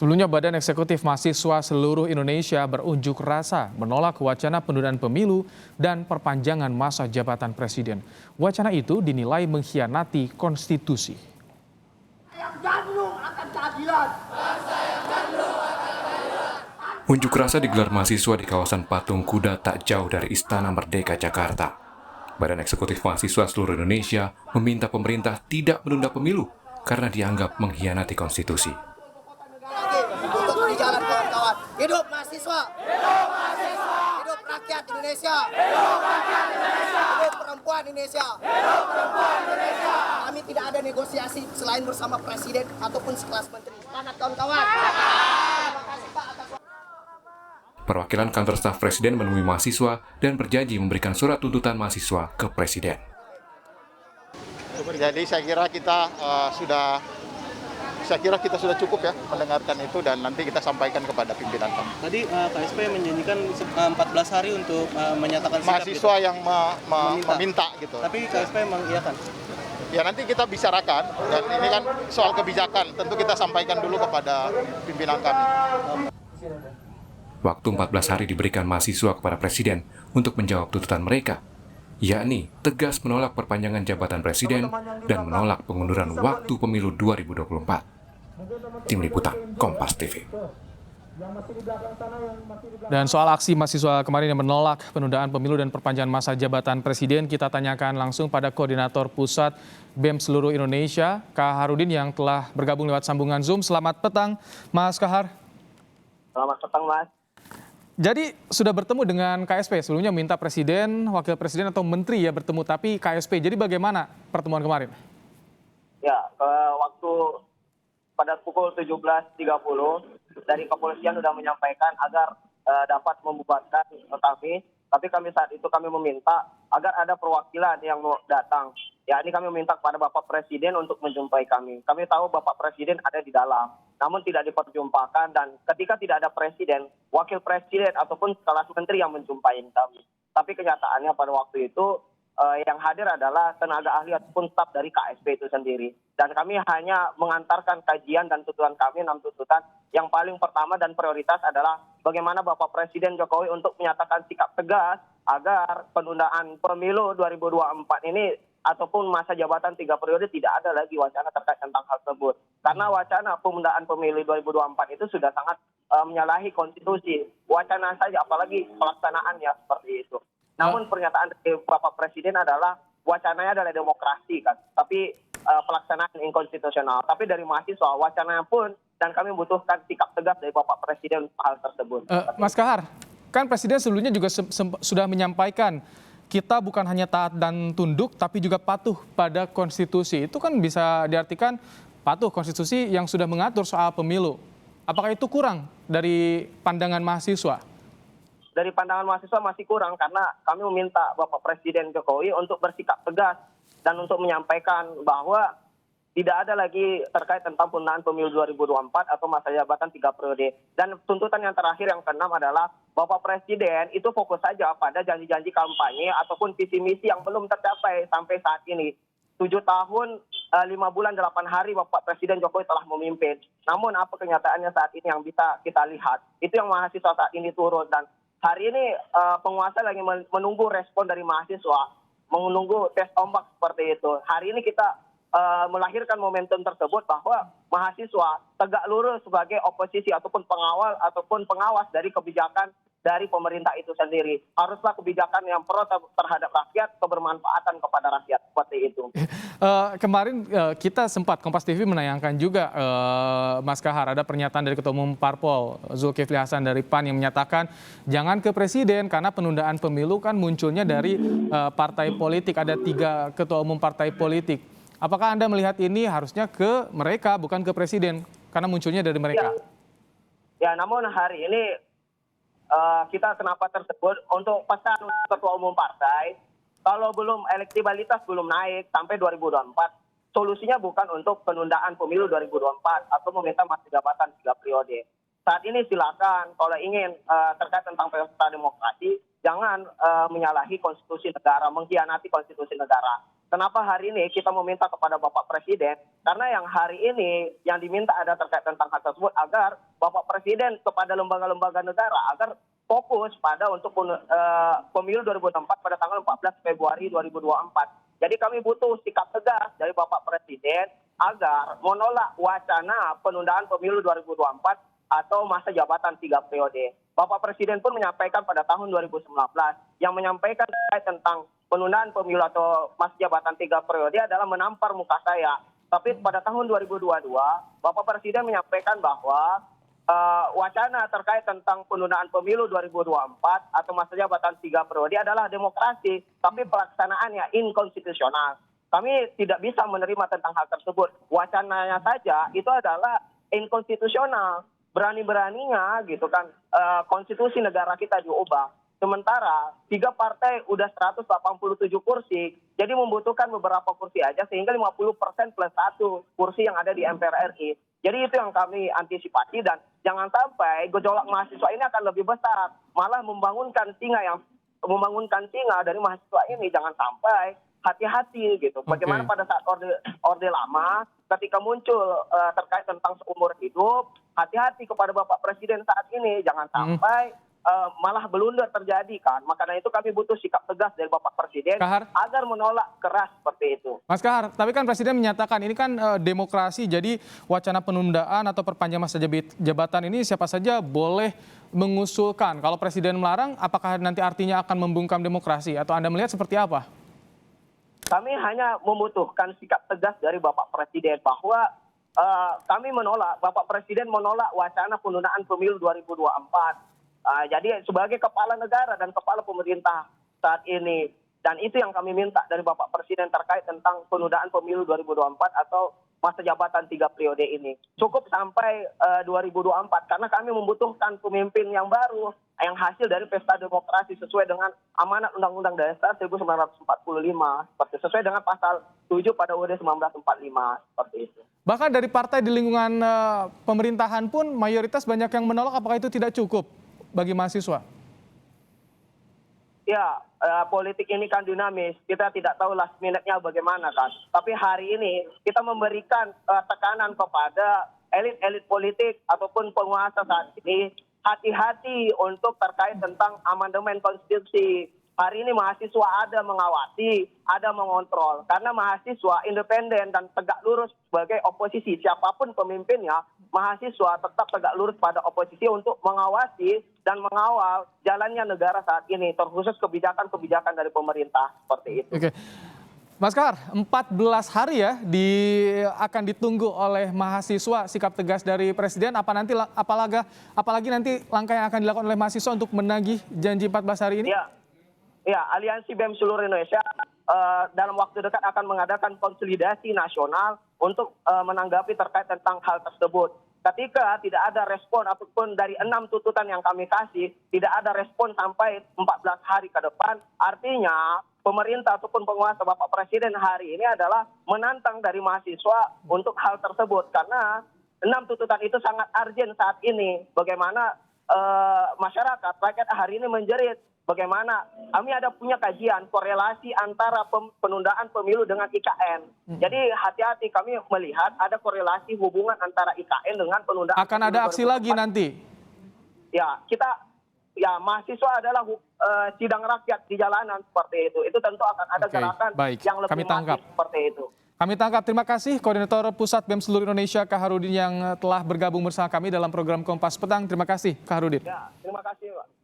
Sebelumnya Badan Eksekutif Mahasiswa Seluruh Indonesia berunjuk rasa menolak wacana penundaan pemilu dan perpanjangan masa jabatan presiden. Wacana itu dinilai mengkhianati konstitusi. Unjuk rasa digelar mahasiswa di kawasan Patung Kuda tak jauh dari Istana Merdeka, Jakarta. Badan Eksekutif Mahasiswa Seluruh Indonesia meminta pemerintah tidak menunda pemilu karena dianggap mengkhianati konstitusi. Untuk di jalan kawan-kawan. Hidup mahasiswa. Hidup mahasiswa. Hidup rakyat Indonesia. Hidup rakyat Indonesia. Hidup perempuan Indonesia. Hidup perempuan Indonesia. Kami tidak ada negosiasi selain bersama presiden ataupun sekelas menteri. Semangat kawan-kawan. Terima kasih Pak atas Perwakilan kantor staf presiden menemui mahasiswa dan berjanji memberikan surat tuntutan mahasiswa ke presiden. Jadi saya kira kita sudah cukup ya mendengarkan itu dan nanti kita sampaikan kepada pimpinan kami. Tadi KSP menjanjikan 14 hari untuk menyatakan sikap Mahasiswa gitu. yang meminta gitu. Tapi KSP mengiyakan. Ya nanti kita bicarakan dan ini kan soal kebijakan tentu kita sampaikan dulu kepada pimpinan kami. Waktu 14 hari diberikan mahasiswa kepada presiden untuk menjawab tuntutan mereka, yakni tegas menolak perpanjangan jabatan presiden dan menolak pengunduran waktu pemilu 2024. Tim Liputan Kompas TV. Dan soal aksi mahasiswa kemarin yang menolak penundaan pemilu dan perpanjangan masa jabatan presiden, kita tanyakan langsung pada Koordinator Pusat BEM Seluruh Indonesia, Kak Harudin yang telah bergabung lewat sambungan Zoom. Selamat petang, Mas Kahar. Selamat petang, Mas. Jadi sudah bertemu dengan KSP, sebelumnya minta presiden, wakil presiden atau menteri ya bertemu, tapi KSP. Jadi bagaimana pertemuan kemarin? Ya, waktu pada pukul 17.30 dari kepolisian sudah menyampaikan agar dapat membubarkan kami. Tapi saat itu kami meminta agar ada perwakilan yang mau datang. Ya, ini kami meminta kepada Bapak Presiden untuk menjumpai kami. Kami tahu Bapak Presiden ada di dalam, namun tidak diperjumpakan dan ketika tidak ada presiden, wakil presiden ataupun sekelas menteri yang menjumpai kami. Tapi kenyataannya pada waktu itu yang hadir adalah tenaga ahli ataupun staf dari KSP itu sendiri. Dan kami hanya mengantarkan kajian dan tuntutan kami, 6 tuntutan. Yang paling pertama dan prioritas adalah bagaimana Bapak Presiden Jokowi untuk menyatakan sikap tegas agar penundaan pemilu 2024 ini ataupun masa jabatan 3 periode tidak ada lagi wacana terkait tentang hal tersebut. Karena wacana penundaan pemilu 2024 itu sudah sangat menyalahi konstitusi. Wacana saja, apalagi pelaksanaannya seperti itu. Namun pernyataan dari Bapak Presiden adalah wacananya adalah demokrasi kan, tapi pelaksanaan inkonstitusional. Tapi dari mahasiswa wacananya pun dan kami membutuhkan sikap tegas dari Bapak Presiden hal tersebut. Mas Kahar, kan Presiden sebelumnya juga sudah menyampaikan kita bukan hanya taat dan tunduk, tapi juga patuh pada konstitusi. Itu kan bisa diartikan patuh konstitusi yang sudah mengatur soal pemilu. Apakah itu kurang dari pandangan mahasiswa? Dari pandangan mahasiswa masih kurang karena kami meminta Bapak Presiden Jokowi untuk bersikap tegas dan untuk menyampaikan bahwa tidak ada lagi terkait tentang penundaan pemilu 2024 atau masa jabatan 3 periode. Dan tuntutan yang terakhir yang keenam adalah Bapak Presiden itu fokus saja pada janji-janji kampanye ataupun visi misi yang belum tercapai sampai saat ini. 7 tahun, 5 bulan, 8 hari Bapak Presiden Jokowi telah memimpin. Namun apa kenyataannya saat ini yang bisa kita lihat? Itu yang mahasiswa saat ini turun dan hari ini penguasa lagi menunggu respon dari mahasiswa, menunggu tes ombak seperti itu. Hari ini kita melahirkan momentum tersebut bahwa mahasiswa tegak lurus sebagai oposisi ataupun pengawal ataupun pengawas dari kebijakan dari pemerintah itu sendiri. Haruslah kebijakan yang pro terhadap rakyat, kebermanfaatan kepada rakyat, seperti itu. Kemarin kita sempat Kompas TV menayangkan juga Mas Kahar, ada pernyataan dari Ketua Umum Parpol Zulkifli Hasan dari PAN yang menyatakan jangan ke presiden karena penundaan pemilu kan munculnya dari partai politik, ada 3 ketua umum partai politik. Apakah Anda melihat ini harusnya ke mereka bukan ke presiden karena munculnya dari mereka? Ya, namun hari ini kita kenapa tersebut untuk pesan ketua umum partai, kalau belum elektabilitas belum naik sampai 2024, solusinya bukan untuk penundaan pemilu 2024 atau meminta masa jabatan 3 periode. Saat ini silakan kalau ingin terkait tentang pesta demokrasi, jangan menyalahi konstitusi negara, mengkhianati konstitusi negara. kenapa hari ini kita meminta kepada Bapak Presiden, karena yang hari ini yang diminta ada terkait tentang hal tersebut agar Bapak Presiden kepada lembaga-lembaga negara agar fokus pada untuk pemilu 2024 pada tanggal 14 Februari 2024. Jadi kami butuh sikap tegas dari Bapak Presiden agar menolak wacana penundaan pemilu 2024 atau masa jabatan 3 periode. Bapak Presiden pun menyampaikan pada tahun 2019 yang menyampaikan terkait tentang penundaan pemilu atau masa jabatan 3 periode adalah menampar muka saya. Tapi pada tahun 2022, Bapak Presiden menyampaikan bahwa wacana terkait tentang penundaan pemilu 2024 atau masa jabatan 3 periode adalah demokrasi, tapi pelaksanaannya inkonstitusional. Kami tidak bisa menerima tentang hal tersebut. Wacananya saja itu adalah inkonstitusional. Berani-beraninya gitu kan konstitusi negara kita diubah. Sementara 3 partai udah 187 kursi, jadi membutuhkan beberapa kursi aja sehingga 50% plus 1 kursi yang ada di MPR RI. Jadi itu yang kami antisipasi dan jangan sampai gejolak mahasiswa ini akan lebih besar, malah membangunkan singa dari mahasiswa ini. Jangan sampai, hati-hati gitu. Bagaimana pada saat orde lama ketika muncul terkait tentang seumur hidup, hati-hati kepada Bapak Presiden saat ini, jangan sampai malah blunder terjadi kan. Makanya itu kami butuh sikap tegas dari Bapak Presiden agar menolak keras seperti itu. Mas Kahar, tapi kan Presiden menyatakan ini kan demokrasi, jadi wacana penundaan atau perpanjangan masa jabatan ini siapa saja boleh mengusulkan. Kalau Presiden melarang, apakah nanti artinya akan membungkam demokrasi atau Anda melihat seperti apa? Kami hanya membutuhkan sikap tegas dari Bapak Presiden bahwa kami menolak, Bapak Presiden menolak wacana penundaan pemilu 2024. Jadi sebagai kepala negara dan kepala pemerintah saat ini, dan itu yang kami minta dari Bapak Presiden terkait tentang penundaan pemilu 2024 atau masa jabatan 3 periode ini. Cukup sampai 2024 karena kami membutuhkan pemimpin yang baru, yang hasil dari pesta demokrasi sesuai dengan amanat Undang-Undang Dasar 1945, sesuai dengan pasal 7 pada UUD 1945, seperti itu. Bahkan dari partai di lingkungan pemerintahan pun mayoritas banyak yang menolak, apakah itu tidak cukup bagi mahasiswa? Ya, politik ini kan dinamis. Kita tidak tahu last minute-nya bagaimana kan. Tapi hari ini kita memberikan tekanan kepada elit-elit politik ataupun penguasa saat ini. Hati-hati untuk terkait tentang amandemen konstitusi. Hari ini mahasiswa ada mengawasi, ada mengontrol. Karena mahasiswa independen dan tegak lurus sebagai oposisi. Siapapun pemimpinnya, mahasiswa tetap tegak lurus pada oposisi untuk mengawasi dan mengawal jalannya negara saat ini. Terkhusus kebijakan-kebijakan dari pemerintah. Seperti itu. Oke. Mas Kahar, 14 hari ya akan ditunggu oleh mahasiswa sikap tegas dari Presiden. Apalagi nanti langkah yang akan dilakukan oleh mahasiswa untuk menagih janji 14 hari ini? Ya, Aliansi BEM seluruh Indonesia dalam waktu dekat akan mengadakan konsolidasi nasional untuk menanggapi terkait tentang hal tersebut. Ketika tidak ada respon ataupun dari 6 tuntutan yang kami kasih, tidak ada respon sampai 14 hari ke depan, artinya pemerintah ataupun penguasa Bapak Presiden hari ini adalah menantang dari mahasiswa untuk hal tersebut. Karena 6 tuntutan itu sangat urgent saat ini. Bagaimana masyarakat, rakyat hari ini menjerit. Bagaimana kami ada punya kajian korelasi antara penundaan pemilu dengan IKN. Jadi hati-hati, kami melihat ada korelasi hubungan antara IKN dengan penundaan. Akan ada aksi lagi nanti? Ya, mahasiswa adalah sidang rakyat di jalanan seperti itu. Itu tentu akan ada gerakan yang lebih masif seperti itu. Kami tangkap. Terima kasih Koordinator Pusat BEM seluruh Indonesia Kaharudin yang telah bergabung bersama kami dalam program Kompas Petang. Terima kasih Kaharudin. Ya, terima kasih Pak.